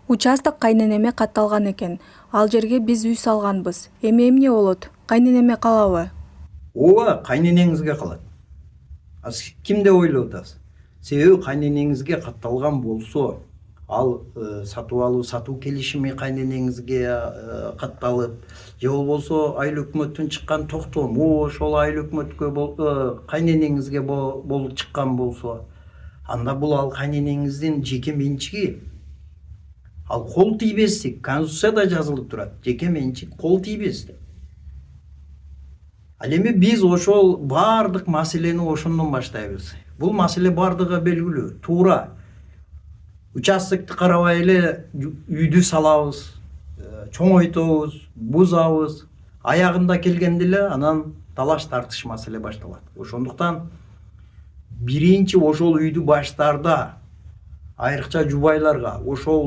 Участок кайненеме катталган экен. Ал жерге биз үй салганбыз. Эми эмне болот? Кайненеме калабы? Ооба, кайненеңизге калат. Ким деп ойлоп атасыз? Себеби кайненеңизге катталган болсо, ал сатуу келишими кайненеңизге катталып, же болбосо айыл өкмөттүн чыккан токтому ошол айыл өкмөткө кайненеңизге болуп чыккан болсо, анда бул ал кайненеңиздин жеке менчиги. Ал кол тийбестик, Конституцияда жазылып турат. Жеке менчик кол тийбес деп. Ал эми биз ошол бардык маселени ошондон баштайбыз. Бул маселе бардыгы белгилүү. Туура. Участокты карабай эле үйдү салабыз, чоңойтобуз, бузабыз. Аягында келгенде эле анан талаш тартыш маселе башталат. Ошондуктан биринчи ошол үйдү баштарда айрыкча жубайларга ошол